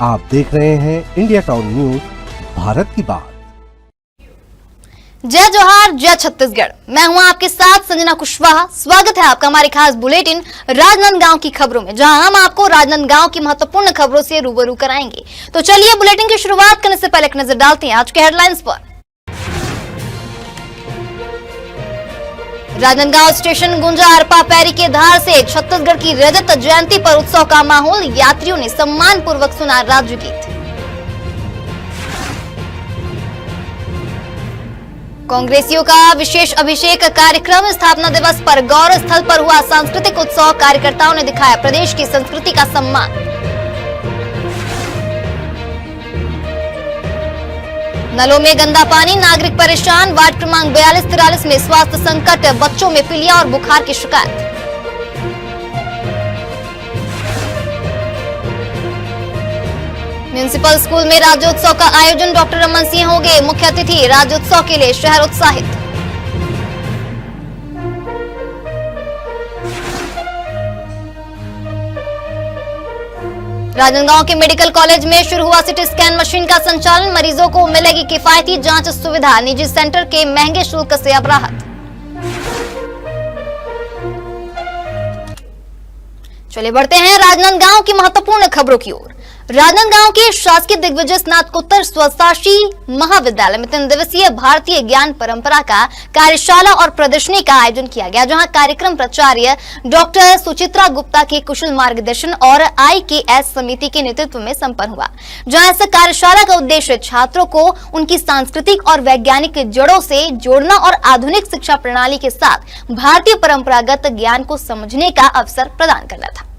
आप देख रहे हैं इंडिया टाउन न्यूज, भारत की बात। जय जोहार, जय छत्तीसगढ़। मैं हूं आपके साथ संजना कुशवाहा। स्वागत है आपका हमारे खास बुलेटिन राजनांदगांव की खबरों में, जहां हम आपको राजनांदगांव की महत्वपूर्ण खबरों से रूबरू कराएंगे। तो चलिए बुलेटिन की शुरुआत करने से पहले एक नजर डालते हैं आज के हेडलाइंस पर। राजनांदगांव स्टेशन गूंजा अरपा पैरी के धार से छत्तीसगढ़ की रजत जयंती पर उत्सव का माहौल। यात्रियों ने सम्मान पूर्वक सुना राज्य गीत। कांग्रेसियों का विशेष अभिषेक कार्यक्रम। स्थापना दिवस पर गौरव स्थल पर हुआ सांस्कृतिक उत्सव। कार्यकर्ताओं ने दिखाया प्रदेश की संस्कृति का सम्मान। नलों में गंदा पानी, नागरिक परेशान। वार्ड क्रमांक 42-43 में स्वास्थ्य संकट, बच्चों में पीलिया और बुखार की शिकायत। म्युनिसिपल स्कूल में राज्योत्सव का आयोजन। डॉक्टर रमन सिंह होंगे मुख्य अतिथि। राज्योत्सव के लिए शहर उत्साहित। राजनांदगांव के मेडिकल कॉलेज में शुरू हुआ सिटी स्कैन मशीन का संचालन। मरीजों को मिलेगी किफायती जांच सुविधा। निजी सेंटर के महंगे शुल्क से अब राहत। चलिए बढ़ते हैं राजनांदगांव की महत्वपूर्ण खबरों की ओर। राजनांदगांव के शासकीय दिग्विजय स्नातकोत्तर स्वशासी महाविद्यालय में 3 दिवसीय भारतीय ज्ञान परंपरा का कार्यशाला और प्रदर्शनी का आयोजन किया गया, जहां कार्यक्रम प्राचार्य डॉक्टर सुचित्रा गुप्ता के कुशल मार्गदर्शन और IKS समिति के नेतृत्व में संपन्न हुआ। जहां इस कार्यशाला का उद्देश्य छात्रों को उनकी सांस्कृतिक और वैज्ञानिक जड़ों से जोड़ना और आधुनिक शिक्षा प्रणाली के साथ भारतीय परंपरागत ज्ञान को समझने का अवसर प्रदान करना था।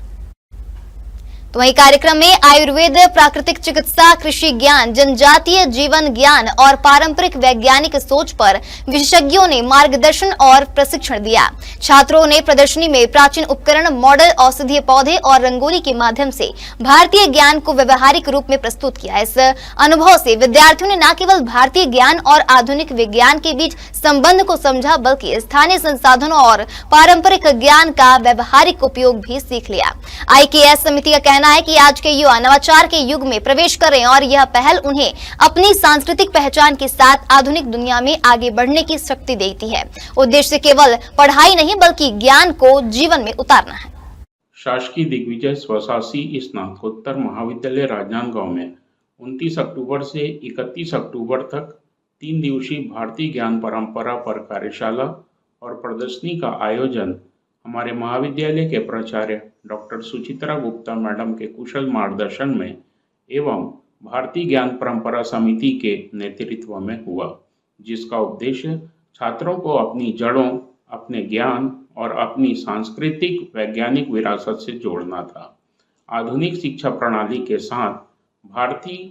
तो वहीं कार्यक्रम में आयुर्वेद, प्राकृतिक चिकित्सा, कृषि ज्ञान, जनजातीय जीवन ज्ञान और पारंपरिक वैज्ञानिक सोच पर विशेषज्ञों ने मार्गदर्शन और प्रशिक्षण दिया। छात्रों ने प्रदर्शनी में प्राचीन उपकरण, मॉडल, औषधीय पौधे और रंगोली के माध्यम से भारतीय ज्ञान को व्यवहारिक रूप में प्रस्तुत किया। इस अनुभव से विद्यार्थियों ने न केवल भारतीय ज्ञान और आधुनिक विज्ञान के बीच संबंध को समझा, बल्कि स्थानीय संसाधनों और पारंपरिक ज्ञान का व्यवहारिक उपयोग भी सीख लिया। IKS समिति का कहना है कि आज के युवा नवाचार के युग में प्रवेश करें और यह पहल उन्हें अपनी सांस्कृतिक पहचान के साथ आधुनिक दुनिया में आगे बढ़ने की शक्ति देती है। उद्देश्य केवल पढ़ाई नहीं, बल्कि ज्ञान को जीवन में उतारना है। शासकीय दिग्विजय स्वशासी स्नातकोत्तर महाविद्यालय राजनांदगांव में 29 अक्टूबर से 31 अक्टूबर तक 3 दिवसीय भारतीय ज्ञान परंपरा पर कार्यशाला और प्रदर्शनी का आयोजन हमारे महाविद्यालय के प्राचार्य डॉक्टर सुचित्रा गुप्ता मैडम के कुशल मार्गदर्शन में एवं भारतीय ज्ञान परंपरा समिति के नेतृत्व में हुआ, जिसका उद्देश्य छात्रों को अपनी जड़ों, अपने ज्ञान और अपनी सांस्कृतिक वैज्ञानिक विरासत से जोड़ना था। आधुनिक शिक्षा प्रणाली के साथ भारतीय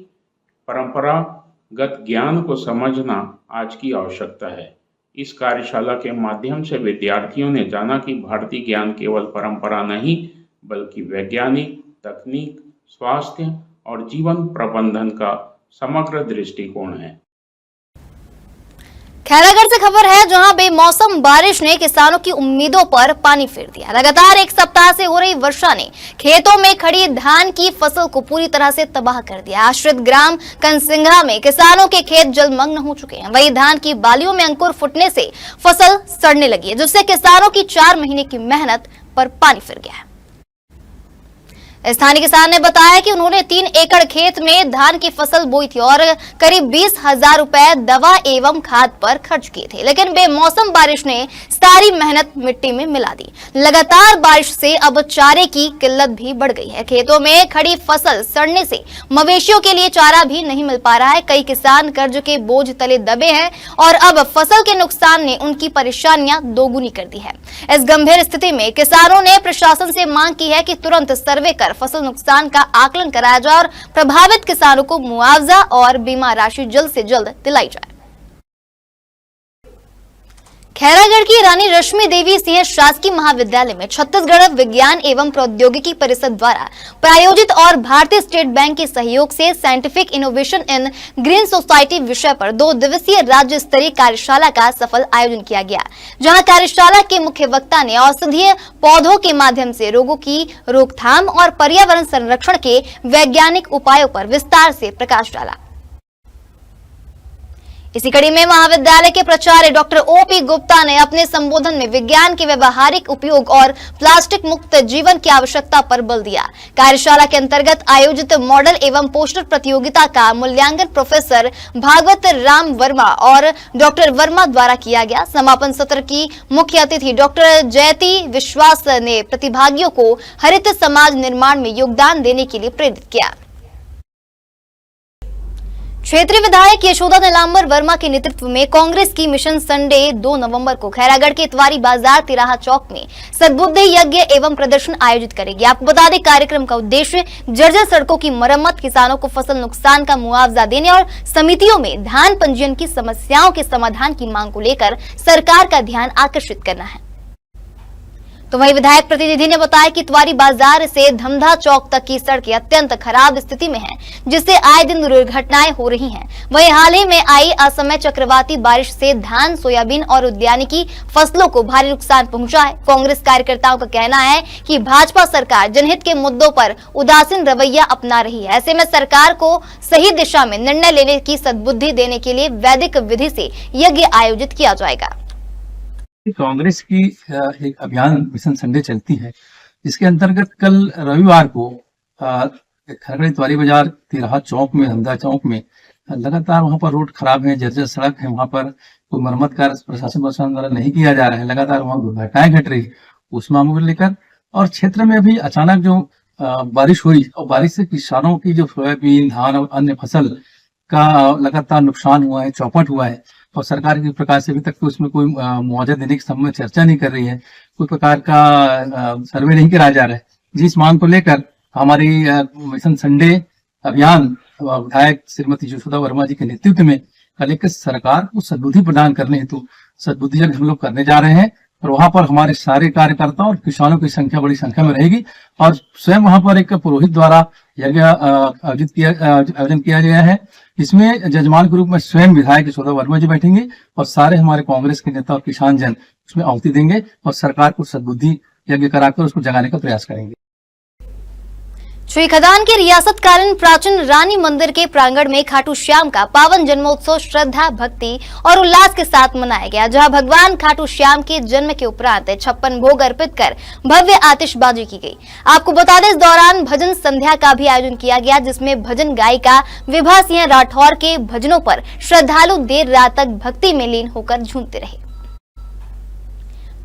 परंपरागत ज्ञान को समझना आज की आवश्यकता है। इस कार्यशाला के माध्यम से विद्यार्थियों ने जाना कि भारतीय ज्ञान केवल परंपरा नहीं, बल्कि वैज्ञानिक, तकनीक, स्वास्थ्य और जीवन प्रबंधन का समग्र दृष्टिकोण है। खैरागढ़ से खबर है, जहां बेमौसम बारिश ने किसानों की उम्मीदों पर पानी फेर दिया। लगातार 1 सप्ताह से हो रही वर्षा ने खेतों में खड़ी धान की फसल को पूरी तरह से तबाह कर दिया। आश्रित ग्राम कनसिंघरा में किसानों के खेत जलमग्न हो चुके हैं। वहीं धान की बालियों में अंकुर फूटने से फसल सड़ने लगी है, जिससे किसानों की 4 महीने की मेहनत पर पानी फिर गया है। स्थानीय किसान ने बताया कि उन्होंने 3 एकड़ खेत में धान की फसल बोई थी और करीब 20,000 रुपए दवा एवं खाद पर खर्च किए थे, लेकिन बेमौसम बारिश ने सारी मेहनत मिट्टी में मिला दी। लगातार बारिश से अब चारे की किल्लत भी बढ़ गई है। खेतों में खड़ी फसल सड़ने से मवेशियों के लिए चारा भी नहीं मिल पा रहा है। कई किसान कर्ज के बोझ तले दबे हैं और अब फसल के नुकसान ने उनकी परेशानियां दोगुनी कर दी है। इस गंभीर स्थिति में किसानों ने प्रशासन से मांग की है कि तुरंत सर्वे कर फसल नुकसान का आकलन कराया जाए और प्रभावित किसानों को मुआवजा और बीमा राशि जल्द से जल्द दिलाई जाए। खैरागढ़ की रानी रश्मि देवी सिंह शासकीय महाविद्यालय में छत्तीसगढ़ विज्ञान एवं प्रौद्योगिकी परिषद द्वारा प्रायोजित और भारतीय स्टेट बैंक के सहयोग से scientific innovation in green society विषय पर 2 दिवसीय राज्य स्तरीय कार्यशाला का सफल आयोजन किया गया, जहां कार्यशाला के मुख्य वक्ता ने औषधीय पौधों के माध्यम से रोगों की रोकथाम और पर्यावरण संरक्षण के वैज्ञानिक उपायों पर विस्तार से प्रकाश डाला। इसी कड़ी में महाविद्यालय के प्राचार्य डॉक्टर ओपी गुप्ता ने अपने संबोधन में विज्ञान के व्यवहारिक उपयोग और प्लास्टिक मुक्त जीवन की आवश्यकता पर बल दिया। कार्यशाला के अंतर्गत आयोजित मॉडल एवं पोस्टर प्रतियोगिता का मूल्यांकन प्रोफेसर भागवत राम वर्मा और डॉक्टर वर्मा द्वारा किया गया। समापन सत्र की मुख्य अतिथि डॉक्टर जयती विश्वास ने प्रतिभागियों को हरित समाज निर्माण में योगदान देने के लिए प्रेरित किया। क्षेत्रीय विधायक यशोदा नीलांबर वर्मा के नेतृत्व में कांग्रेस की मिशन संडे 2 नवंबर को खैरागढ़ के इतवारी बाजार तिराहा चौक में सद्बुद्धि यज्ञ एवं प्रदर्शन आयोजित करेगी। आपको बता दें, कार्यक्रम का उद्देश्य जर्जर सड़कों की मरम्मत, किसानों को फसल नुकसान का मुआवजा देने और समितियों में धान पंजीयन की समस्याओं के समाधान की मांग को लेकर सरकार का ध्यान आकर्षित करना है। तो वही विधायक प्रतिनिधि ने बताया कि इतवारी बाजार से धमधा चौक तक की सड़कें अत्यंत खराब स्थिति में हैं, जिससे आए दिन दुर्घटनाएं हो रही हैं। वहीं हाल ही में आई असमय चक्रवाती बारिश से धान, सोयाबीन और उद्यानिकी फसलों को भारी नुकसान पहुंचा है। कांग्रेस कार्यकर्ताओं का कहना है कि भाजपा सरकार जनहित के मुद्दों पर उदासीन रवैया अपना रही है। ऐसे में सरकार को सही दिशा में निर्णय लेने की सद्बुद्धि देने के लिए वैदिक विधि से यज्ञ आयोजित किया जाएगा। कांग्रेस की एक अभियान मिशन संडे चलती है, जिसके अंतर्गत कल रविवार को खैरागढ़ इतवारी बाजार तिराहा चौक में, धमधा चौक में लगातार वहां पर रोड खराब है, जर्जर सड़क है, वहां पर कोई मरम्मत कार्य प्रशासन द्वारा नहीं किया जा रहा है, लगातार वहां दुर्घटनाएं घट रही, उस मामले को लेकर और क्षेत्र में भी अचानक जो बारिश हुई और बारिश से किसानों की जो सोयाबीन, धान और अन्य फसल का लगातार नुकसान हुआ है, चौपट हुआ है और सरकार के प्रकार से अभी तक तो उसमें कोई मुआवजा देने के संबंध में चर्चा नहीं कर रही है, कोई प्रकार का सर्वे नहीं कराया जा रहा है। जिस मांग को लेकर हमारी मिशन संडे अभियान विधायक श्रीमती यशोदा वर्मा जी के नेतृत्व में कल एक सरकार को सद्बुद्धि प्रदान करने हेतु सद्बुद्धि यज्ञ हम लोग करने जा रहे हैं और वहां पर हमारे सारे कार्यकर्ता और किसानों की संख्या बड़ी संख्या में रहेगी और स्वयं वहां पर एक पुरोहित द्वारा यज्ञ आयोजन किया गया है। इसमें जजमान के रूप में स्वयं विधायक यशोदा वर्मा जी बैठेंगे और सारे हमारे कांग्रेस के नेता और किसान जन उसमें आहुति देंगे और सरकार को सद्बुद्धि यज्ञ कराकर उसको जगाने का प्रयास करेंगे। श्री खदान के रियासतकालीन प्राचीन रानी मंदिर के प्रांगण में खाटू श्याम का पावन जन्मोत्सव श्रद्धा, भक्ति और उल्लास के साथ मनाया गया, जहां भगवान खाटू श्याम के जन्म के उपरांत 56 भोग अर्पित कर भव्य आतिशबाजी की गई। आपको बता दें, इस दौरान भजन संध्या का भी आयोजन किया गया, जिसमें भजन गायिका विभा सिंह राठौर के भजनों पर श्रद्धालु देर रात तक भक्ति में लीन होकर झूमते रहे।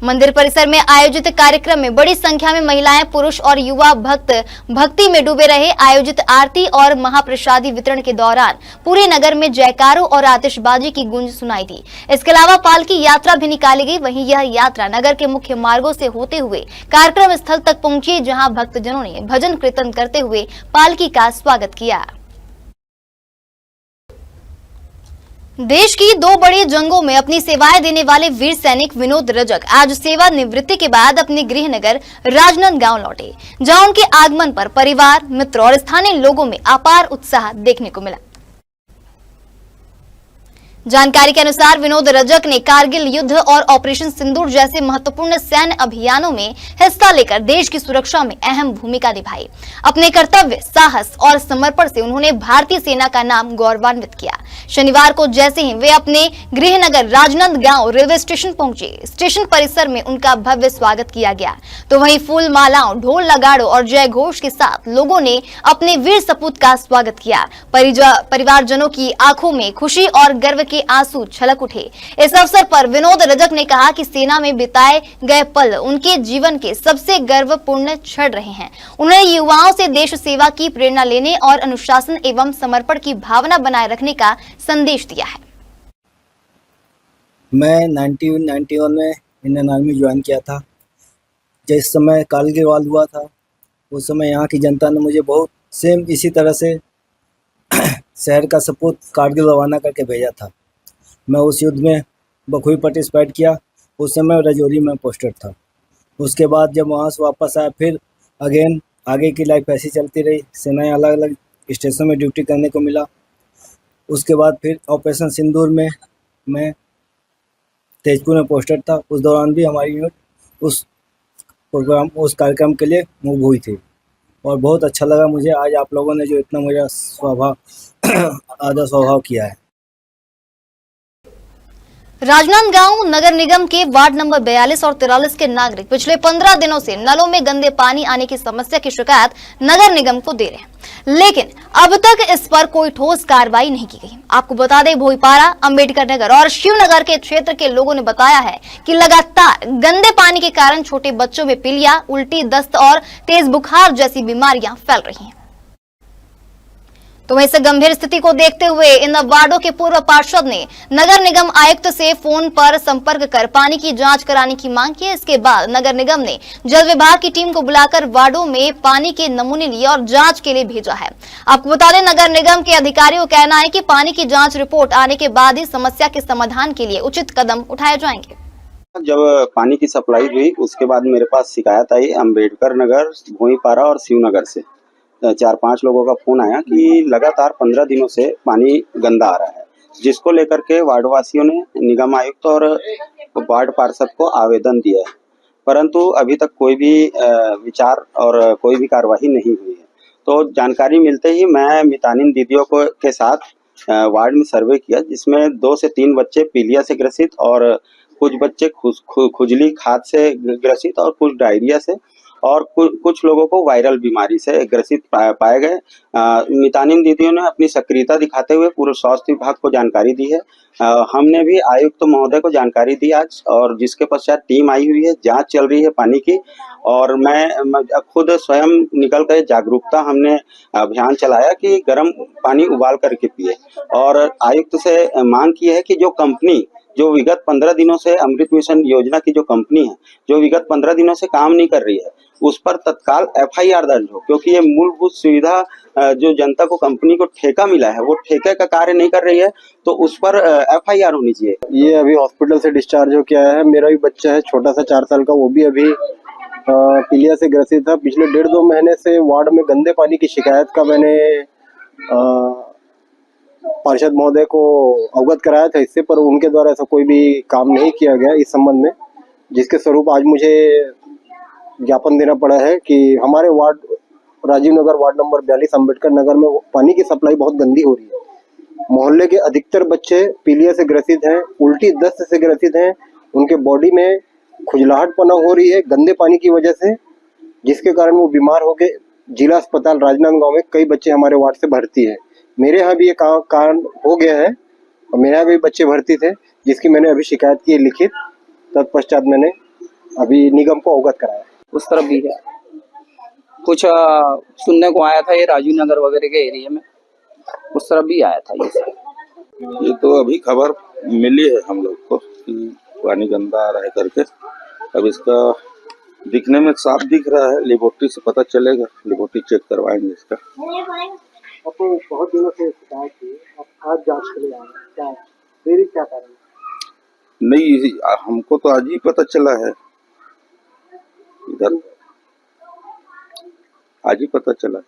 मंदिर परिसर में आयोजित कार्यक्रम में बड़ी संख्या में महिलाएं, पुरुष और युवा भक्त भक्ति में डूबे रहे। आयोजित आरती और महाप्रसादी वितरण के दौरान पूरे नगर में जयकारों और आतिशबाजी की गूंज सुनाई दी। इसके अलावा पालकी यात्रा भी निकाली गई। वहीं यह यात्रा नगर के मुख्य मार्गों से होते हुए कार्यक्रम स्थल तक पहुंची, जहां भक्तजनों ने भजन कीर्तन करते हुए पालकी का स्वागत किया। देश की 2 बड़ी जंगों में अपनी सेवाएं देने वाले वीर सैनिक विनोद रजक आज सेवानिवृत्ति के बाद अपने गृहनगर राजनांदगांव लौटे, जहां उनके आगमन पर परिवार, मित्र और स्थानीय लोगों में अपार उत्साह देखने को मिला। जानकारी के अनुसार विनोद रजक ने कारगिल युद्ध और ऑपरेशन सिंदूर जैसे महत्वपूर्ण सैन्य अभियानों में हिस्सा लेकर देश की सुरक्षा में अहम भूमिका निभाई। अपने कर्तव्य, साहस और समर्पण से उन्होंने भारतीय सेना का नाम गौरवान्वित किया। शनिवार को जैसे ही वे अपने गृहनगर राजनांदगांव रेलवे स्टेशन पहुंचे, स्टेशन परिसर में उनका भव्य स्वागत किया गया। तो वहीं फूल मालाओं, ढोल नगाड़ों और जय घोष के साथ लोगों ने अपने वीर सपूत का स्वागत किया। परिवारजनों की आंखों में खुशी और गर्व के आंसू छलक उठे। इस अवसर पर विनोद रजक ने कहा कि सेना में बिताए गए पल उनके जीवन के सबसे गर्वपूर्ण क्षण रहे हैं। उन्होंने युवाओं से देश सेवा की प्रेरणा लेने और अनुशासन एवं समर्पण की भावना बनाए रखने का संदेश दिया है। मैं 1991 में इंडियन आर्मी ज्वाइन किया था। जिस समय कारगिल वार हुआ था, उस समय यहाँ की जनता ने मुझे बहुत सेम इसी तरह से शहर का सपूत कारगिल रवाना करके भेजा था। मैं उस युद्ध में बखूबी पार्टिसिपेट किया उस समय रजौरी में पोस्टेड था। उसके बाद जब वहाँ से वापस आया, फिर अगेन आगे की लाइफ ऐसी चलती रही। सेनाएं अलग अलग स्टेशन में ड्यूटी करने को मिला। उसके बाद फिर ऑपरेशन सिंदूर में मैं तेजपुर में पोस्टेड था। उस दौरान भी हमारी यूनिट उस कार्यक्रम के लिए मूव हुई थी और बहुत अच्छा लगा मुझे। आज आप लोगों ने जो इतना मेरा आदर स्वभाव किया है। राजनांदगांव नगर निगम के वार्ड नंबर 42 और 43 के नागरिक पिछले 15 दिनों से नलों में गंदे पानी आने की समस्या की शिकायत नगर निगम को दे रहे हैं, लेकिन अब तक इस पर कोई ठोस कार्रवाई नहीं की गई। आपको बता दें, भोईपारा, अंबेडकर नगर और शिवनगर के क्षेत्र के लोगों ने बताया है कि लगातार गंदे पानी के कारण छोटे बच्चों में पीलिया, उल्टी, दस्त और तेज बुखार जैसी बीमारियां फैल रही हैं। तो इस गंभीर स्थिति को देखते हुए इन वार्डों के पूर्व पार्षद ने नगर निगम आयुक्त से फोन पर संपर्क कर पानी की जांच कराने की मांग की। इसके बाद नगर निगम ने जल विभाग की टीम को बुलाकर वार्डों में पानी के नमूने लिए और जांच के लिए भेजा है। आपको बता दें, नगर निगम के अधिकारियों का कहना है कि पानी की जांच रिपोर्ट आने के बाद ही समस्या के समाधान के लिए उचित कदम उठाए जाएंगे। जब पानी की सप्लाई हुई उसके बाद मेरे पास शिकायत आई अंबेडकर नगर, भोईपारा और शिवनगर से 4-5 लोगों का फोन आया कि लगातार 15 दिनों से पानी गंदा आ रहा है, जिसको लेकर के वार्डवासियों ने निगम आयुक्त और वार्ड पार्षद को आवेदन दिया है, परंतु अभी तक कोई भी विचार और कोई भी कार्रवाई नहीं हुई है। तो जानकारी मिलते ही मैं मितानिन दीदियों के साथ वार्ड में सर्वे किया, जिसमें 2 से 3 बच्चे पीलिया से ग्रसित और कुछ बच्चे खुजली खाद से ग्रसित और कुछ डायरिया से और कुछ लोगों को वायरल बीमारी से ग्रसित पाए गए। मितानिन दीदियों ने अपनी सक्रियता दिखाते हुए पूरे स्वास्थ्य विभाग को जानकारी दी है। हमने भी आयुक्त महोदय को जानकारी दी आज, और जिसके पश्चात टीम आई हुई है, जांच चल रही है पानी की। और मैं खुद स्वयं निकल कर जागरूकता हमने अभियान चलाया कि गर्म पानी उबाल करके पिए, और आयुक्त से मांग की है कि जो विगत 15 दिनों से अमृत मिशन योजना की जो कंपनी है, जो विगत 15 दिनों से काम नहीं कर रही है, उस पर तत्काल FIR दर्ज हो, क्योंकि ये मूलभूत सुविधा जो जनता को कंपनी को ठेका मिला है, वो ठेके का कार्य नहीं कर रही है, तो उस पर FIR होनी चाहिए। ये अभी हॉस्पिटल से डिस्चार्ज हो किया है। मेरा भी बच्चा है छोटा सा 4 साल का, वो भी अभी पीलिया से ग्रसित था। पिछले 1.5-2 महीने से वार्ड में गंदे पानी की शिकायत का मैंने पार्षद महोदय को अवगत कराया था इससे, पर उनके द्वारा ऐसा कोई भी काम नहीं किया गया इस संबंध में, जिसके स्वरूप आज मुझे ज्ञापन देना पड़ा है कि हमारे ward Rajiv Nagar ward number 42 Ambedkar Nagar में पानी की सप्लाई बहुत गंदी हो रही है। मोहल्ले के अधिकतर बच्चे पीलिया से ग्रसित हैं, उल्टी दस्त से ग्रसित हैं, उनके बॉडी में खुजलाहटपना हो रही है गंदे पानी की वजह से, जिसके कारण वो बीमार हो गए। जिला अस्पताल राजनांदगांव में कई बच्चे हमारे वार्ड से भर्ती है। मेरे यहाँ भी ये कारण हो गया है और मेरे यहाँ भी बच्चे भर्ती थे, जिसकी मैंने अभी शिकायत की लिखित। तत्पश्चात मैंने अभी निगम को अवगत कराया। उस तरफ भी है कुछ सुनने को आया था, ये राजीव नगर वगैरह के एरिया में उस तरफ भी आया था ये तो अभी खबर मिली है हम लोग को कि पानी गंदा आ रहा है करके। अब इसका दिखने में साफ दिख रहा है, लेबोरेटरी से पता चलेगा, लेबोरेटरी चेक करवाएंगे इसका। आपको बहुत दिनों से शिकायत थी, आज जांच के लिए आए, क्या देरी क्या कारण? नहीं, हमको तो आज ही पता चला है, इधर आज ही पता चला।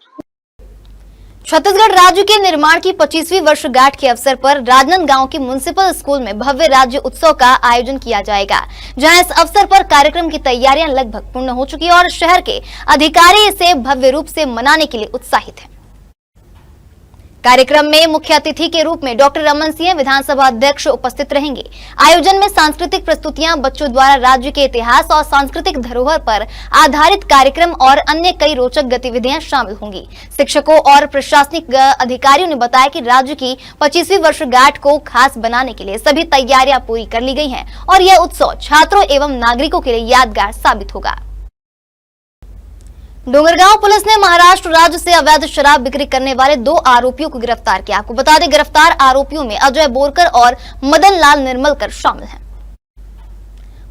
छत्तीसगढ़ राज्य के निर्माण की 25वीं वर्षगांठ के अवसर पर राजनांदगांव के म्युनिसिपल स्कूल में भव्य राज्य उत्सव का आयोजन किया जाएगा, जहां इस अवसर पर कार्यक्रम की तैयारियां लगभग पूर्ण हो चुकी है और शहर के अधिकारी इसे भव्य रूप से मनाने के लिए उत्साहित हैं। कार्यक्रम में मुख्य अतिथि के रूप में डॉक्टर रमन सिंह विधानसभा अध्यक्ष उपस्थित रहेंगे। आयोजन में सांस्कृतिक प्रस्तुतियां, बच्चों द्वारा राज्य के इतिहास और सांस्कृतिक धरोहर पर आधारित कार्यक्रम और अन्य कई रोचक गतिविधियां शामिल होंगी। शिक्षकों और प्रशासनिक अधिकारियों ने बताया कि राज्य की 25वीं वर्षगांठ को खास बनाने के लिए सभी तैयारियां पूरी कर ली गई हैं और यह उत्सव छात्रों एवं नागरिकों के लिए यादगार साबित होगा। डोंगरगांव पुलिस ने महाराष्ट्र राज्य से अवैध शराब बिक्री करने वाले 2 आरोपियों को गिरफ्तार किया। आपको बता दें, गिरफ्तार आरोपियों में अजय बोरकर और मदन लाल निर्मलकर शामिल हैं।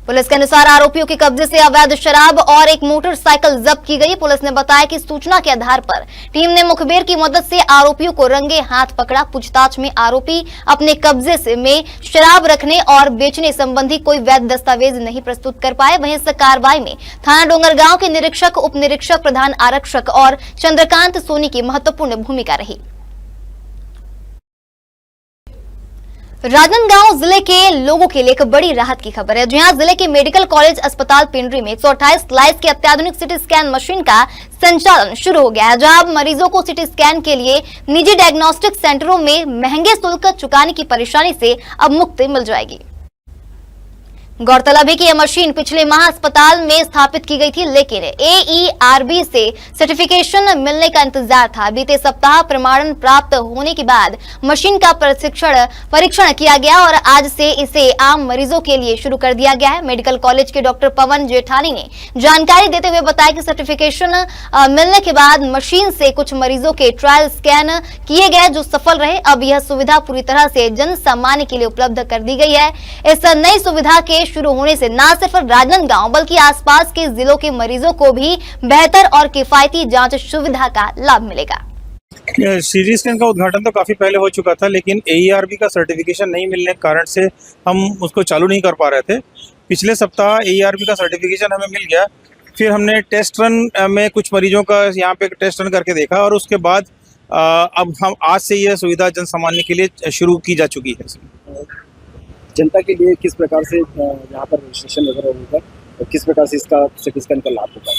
पुलिस के अनुसार आरोपियों के कब्जे से अवैध शराब और एक मोटरसाइकिल जब्त की गई। पुलिस ने बताया कि सूचना के आधार पर टीम ने मुखबिर की मदद से आरोपियों को रंगे हाथ पकड़ा। पूछताछ में आरोपी अपने कब्जे से में शराब रखने और बेचने संबंधी कोई वैध दस्तावेज नहीं प्रस्तुत कर पाए। वहीं इस कार्रवाई में थाना डोंगरगांव के निरीक्षक, उप निरीक्षक, प्रधान आरक्षक और चंद्रकांत सोनी की महत्वपूर्ण भूमिका रही। राजनांदगांव जिले के लोगों के लिए एक बड़ी राहत की खबर है। जहां जिले के मेडिकल कॉलेज अस्पताल पिंडरी में 128 स्लाइस की अत्याधुनिक सिटी स्कैन मशीन का संचालन शुरू हो गया है। जहां अब मरीजों को सिटी स्कैन के लिए निजी डायग्नोस्टिक सेंटरों में महंगे शुल्क चुकाने की परेशानी से अब मुक्ति मिल जाएगी। गौरतलब है कि यह मशीन पिछले माह अस्पताल में स्थापित की गई थी, लेकिन AERB से सर्टिफिकेशन मिलने का इंतजार था। बीते सप्ताह प्रमाणन प्राप्त होने के बाद मशीन का परीक्षण किया गया और आज से इसे आम मरीजों के लिए शुरू कर दिया गया है। मेडिकल कॉलेज के डॉक्टर पवन जेठानी ने जानकारी देते हुए बताया कि सर्टिफिकेशन मिलने के बाद मशीन से कुछ मरीजों के ट्रायल स्कैन किए गए जो सफल रहे। अब यह सुविधा पूरी तरह से जन सामान्य के लिए उपलब्ध कर दी गई है। इस नई सुविधा के शुरू होने से न सिर्फ राजनांदगांव बल्कि आसपास के जिलों के मरीजों को भी बेहतर और किफायती जांच सुविधा का लाभ मिलेगा। सीटी स्कैन का उद्घाटन तो काफी पहले हो चुका था, लेकिन AERB का सर्टिफिकेशन नहीं मिलने के कारण से हम उसको चालू नहीं कर पा रहे थे। पिछले सप्ताह AERB का सर्टिफिकेशन हमें मिल गया। फिर हमने टेस्ट रन में कुछ मरीजों का यहाँ पे टेस्ट रन करके देखा और उसके बाद अब हम आज से यह सुविधा जन सामान्य के लिए शुरू की जा चुकी है। जनता के लिए किस प्रकार से यहाँ पर रजिस्ट्रेशन वगैरह होगा और किस प्रकार से इसका सिटी स्कैन का लाभ होगा?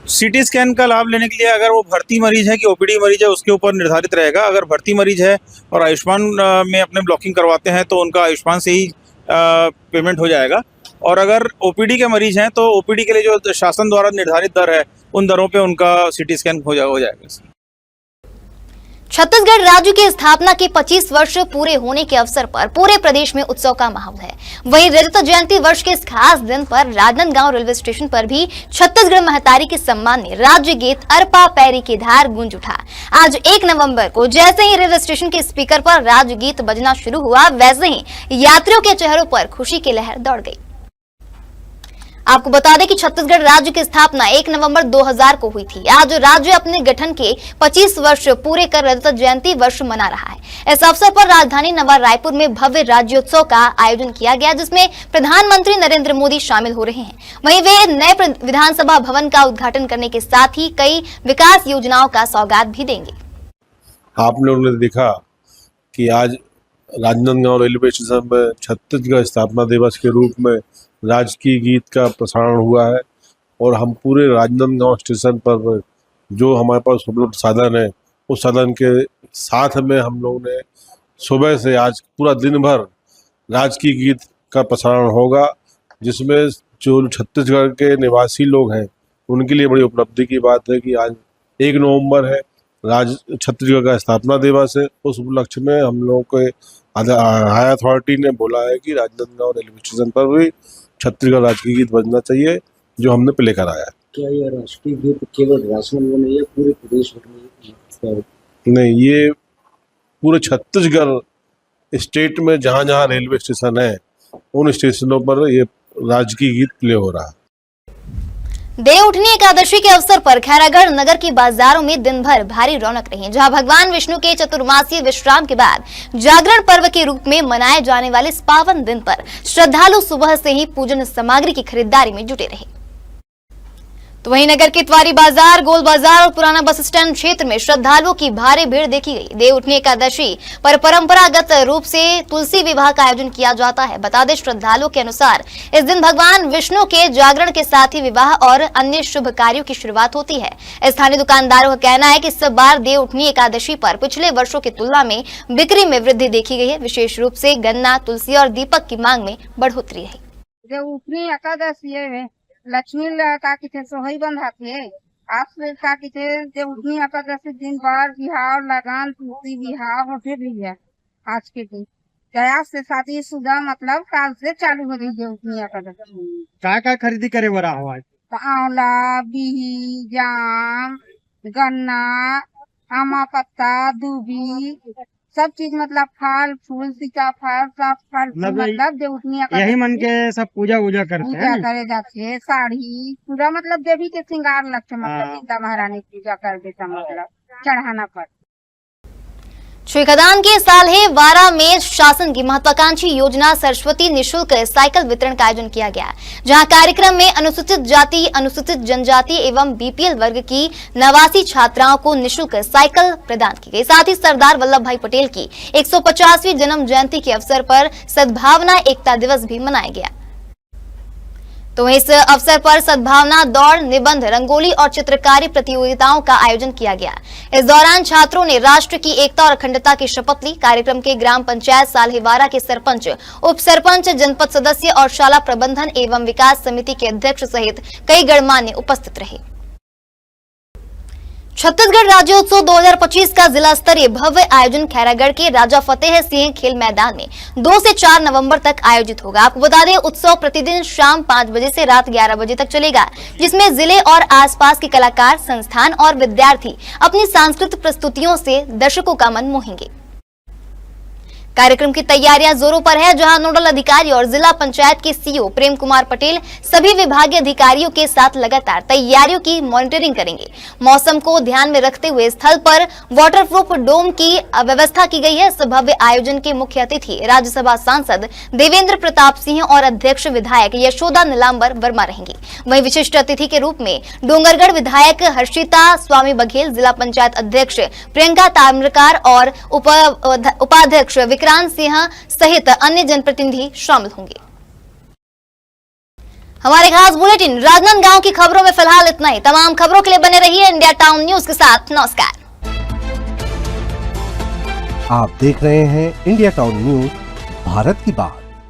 सिटी स्कैन का लाभ लेने के लिए अगर वो भर्ती मरीज है कि OPD मरीज है उसके ऊपर निर्धारित रहेगा। अगर भर्ती मरीज है और आयुष्मान में अपने ब्लॉकिंग करवाते हैं तो उनका आयुष्मान से ही पेमेंट हो जाएगा। और अगर OPD के मरीज हैं तो OPD के लिए जो शासन द्वारा निर्धारित दर है उन दरों पे उनका सिटी स्कैन हो जाएगा। छत्तीसगढ़ राज्य की स्थापना के 25 वर्ष पूरे होने के अवसर पर पूरे प्रदेश में उत्सव का माहौल है। वहीं रजत जयंती वर्ष के इस खास दिन पर राजनांदगांव रेलवे स्टेशन पर भी छत्तीसगढ़ महतारी के सम्मान में राज्य गीत अरपा पैरी की धार गूंज उठा। आज 1 नवंबर को जैसे ही रेलवे स्टेशन के स्पीकर पर राज्य गीत बजना शुरू हुआ, वैसे ही यात्रियों के चेहरों पर खुशी की लहर दौड़ गई। आपको बता दें कि छत्तीसगढ़ राज्य की स्थापना 1 नवंबर 2000 को हुई थी। आज राज्य अपने गठन के 25 वर्ष पूरे कर रजत जयंती वर्ष मना रहा है। इस अवसर पर राजधानी नवा रायपुर में भव्य राज्योत्सव का आयोजन किया गया, जिसमें प्रधानमंत्री नरेंद्र मोदी शामिल हो रहे हैं। वहीं वे नए विधानसभा भवन का उद्घाटन करने के साथ ही कई विकास योजनाओं का सौगात भी देंगे। आप लोगों ने देखा कि आज राजनांदगांव रेलवे स्टेशन में छत्तीसगढ़ स्थापना दिवस के रूप में राजकीय गीत का प्रसारण हुआ है और हम पूरे राजनांदगांव स्टेशन पर जो हमारे पास उपलब्ध साधन है उस साधन के साथ में हम लोगों ने सुबह से आज पूरा दिन भर राजकीय गीत का प्रसारण होगा, जिसमें जो छत्तीसगढ़ के निवासी लोग हैं उनके लिए बड़ी उपलब्धि की बात है कि आज 1 नवंबर है, छत्तीसगढ़ का स्थापना दिवस है। उस उपलक्ष्य में हम लोगों के हाई अथॉरिटी ने बोला है कि राजनांदगांव रेलवे स्टेशन पर भी छत्तीसगढ़ राजकीय गीत बजना चाहिए, जो हमने प्ले कराया है। क्या ये राष्ट्रीय गीत केवल राजनांदगांव में या पूरे प्रदेश में? नहीं, ये पूरे छत्तीसगढ़ स्टेट में जहाँ जहाँ रेलवे स्टेशन है उन स्टेशनों पर ये राजकीय गीत प्ले हो रहा है। देवउठनी एकादशी के अवसर पर खैरागढ़ नगर के बाजारों में दिन भर भारी रौनक रही, जहां भगवान विष्णु के चतुर्मासीय विश्राम के बाद जागरण पर्व के रूप में मनाए जाने वाले इस पावन दिन पर श्रद्धालु सुबह से ही पूजन सामग्री की खरीदारी में जुटे रहे। तो वहीं नगर के तिवारी बाजार, गोल बाजार और पुराना बस स्टैंड क्षेत्र में श्रद्धालुओं की भारी भीड़ देखी गई। देवउठनी एकादशी पर परंपरागत रूप से तुलसी विवाह का आयोजन किया जाता है। बता दें, श्रद्धालुओं के अनुसार इस दिन भगवान विष्णु के जागरण के साथ ही विवाह और अन्य शुभ कार्यों की शुरुआत होती है। स्थानीय दुकानदारों का कहना है कि इस बार देवउठनी एकादशी पर पिछले वर्षों की तुलना में बिक्री में वृद्धि देखी गई है। विशेष रूप से गन्ना, तुलसी और दीपक की मांग में बढ़ोतरी रही। देवउठनी एकादशी में लक्ष्मी का किथे सोहई बंधाथे। आप का किथे देवउठनी एकादशी दिन बार बिहाव लगान तुलसी बिहाव होते भी है। आज के दिन दया से शादी शुदा मतलब काल से चालू हो रही देवउठनी एकादशी। क्या खरीदी करे वाला हो? आज आंवला, बिही, जाम, गन्ना, आमा पत्ता, दूबी, सब चीज मतलब फल फूल सीताफल सब फल मतलब जो उतनी यही मन के सब पूजा वूजा करते पूजा हैं। करे जाते हैं, साड़ी पूरा मतलब देवी के श्रृंगार लगते मतलब हाँ। सीता महारानी पूजा कर देता मतलब चढ़ाना पर। श्रीखदान के साल्हे वारा में शासन की महत्वाकांक्षी योजना सरस्वती निशुल्क साइकिल वितरण का आयोजन किया गया, जहां कार्यक्रम में अनुसूचित जाति, अनुसूचित जनजाति एवं बीपीएल वर्ग की 89 छात्राओं को निशुल्क साइकिल प्रदान की गई। साथ ही सरदार वल्लभ भाई पटेल की 150वीं जन्म जयंती के अवसर पर सद्भावना एकता दिवस भी मनाया गया। तो इस अवसर पर सद्भावना दौड़, निबंध, रंगोली और चित्रकारी प्रतियोगिताओं का आयोजन किया गया। इस दौरान छात्रों ने राष्ट्र की एकता और अखंडता की शपथ ली। कार्यक्रम के ग्राम पंचायत साल्हेवारा के सरपंच, उप सरपंच, जनपद सदस्य और शाला प्रबंधन एवं विकास समिति के अध्यक्ष सहित कई गणमान्य उपस्थित रहे। छत्तीसगढ़ राज्योत्सव 2025 का जिला स्तरीय भव्य आयोजन खैरागढ़ के राजा फतेह सिंह खेल मैदान में 2 से 4 नवंबर तक आयोजित होगा। आपको बता दें, उत्सव प्रतिदिन शाम 5 बजे से रात 11 बजे तक चलेगा, जिसमें जिले और आसपास के कलाकार, संस्थान और विद्यार्थी अपनी सांस्कृतिक प्रस्तुतियों से दर्शकों का मन मोहेंगे। कार्यक्रम की तैयारियां जोरों पर है, जहां नोडल अधिकारी और जिला पंचायत के सीईओ प्रेम कुमार पटेल सभी विभागीय अधिकारियों के साथ लगातार तैयारियों की मॉनिटरिंग करेंगे। मौसम को ध्यान में रखते हुए स्थल पर वाटरप्रूफ डोम की व्यवस्था की गई है। इस भव्य आयोजन के मुख्य अतिथि राज्यसभा सांसद देवेंद्र प्रताप सिंह और अध्यक्ष विधायक यशोदा नीलांबर वर्मा रहेंगी। वहीं विशिष्ट अतिथि के रूप में डोंगरगढ़ विधायक हर्षिता स्वामी बघेल, जिला पंचायत अध्यक्ष प्रियंका ताम्रकार और उपाध्यक्ष विक्रांत सिंह सहित अन्य जनप्रतिनिधि शामिल होंगे। हमारे खास बुलेटिन राजनांदगांव की खबरों में फिलहाल इतना ही। तमाम खबरों के लिए बने रहिए इंडिया टाउन न्यूज के साथ। नमस्कार। आप देख रहे हैं इंडिया टाउन न्यूज, भारत की बात।